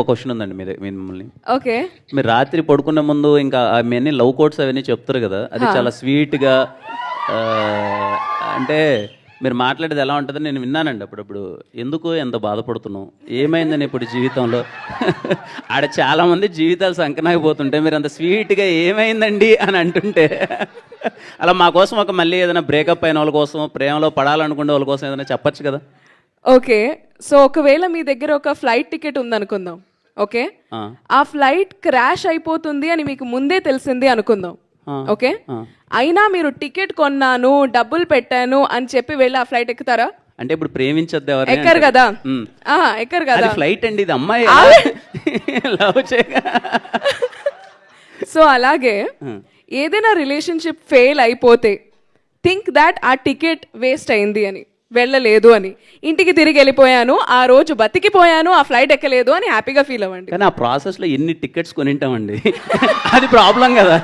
ఒక క్వశ్చన్ ఉందండి మిమ్మల్ని. ఓకే. మీరు రాత్రి పడుకునే ముందు ఇంకా అవన్నీ లవ్ కోట్స్ అవన్నీ చెప్తారు కదా, అది చాలా స్వీట్గా అంటే మీరు మాట్లాడేది ఎలా ఉంటుందని నేను విన్నానండి అప్పుడప్పుడు. ఎందుకు ఎంత బాధపడుతున్నావు, ఏమైందని ఇప్పుడు జీవితంలో ఆడ చాలామంది జీవితాలు సంకనాగిపోతుంటే మీరు అంత స్వీట్గా ఏమైందండి అని అంటుంటే అలా మా కోసం ఒక మళ్ళీ ఏదైనా బ్రేకప్ అయిన వాళ్ళ కోసం, ప్రేమలో పడాలనుకునే వాళ్ళ కోసం ఏదైనా చెప్పచ్చు కదా. ఓకే, సో ఒకవేళ మీ దగ్గర ఒక ఫ్లైట్ టికెట్ ఉందనుకుందాం. ఓకే, ఆ ఫ్లైట్ క్రాష్ అయిపోతుంది అని మీకు ముందే తెలిసింది అనుకుందాం. ఓకే, అయినా మీరు టికెట్ కొన్నాను, డబ్బులు పెట్టాను అని చెప్పి వెళ్ళి ఆ ఫ్లైట్ ఎక్కుతారా? అంటే ఇప్పుడు ప్రేమించద్దు ఎవరు ఎక్కరు కదా. ఎక్కరు కదా. ఫ్లైట్ అండి ఇది, అమ్మాయి లవ్ చేయగా. సో అలాగే ఏదైనా రిలేషన్షిప్ ఫెయిల్ అయిపోతే థింక్ దాట్ ఆ టికెట్ వేస్ట్ అయింది అని, వెళ్ళలేదు అని, ఇంటికి తిరిగి వెళ్ళిపోయాను, ఆ రోజు బతికిపోయాను, ఆ ఫ్లైట్ ఎక్కలేదు అని హ్యాపీగా ఫీల్ అవ్వండి. కానీ ఆ ప్రాసెస్లో ఎన్ని టికెట్స్ కొనింటామండి అది ప్రాబ్లం కదా.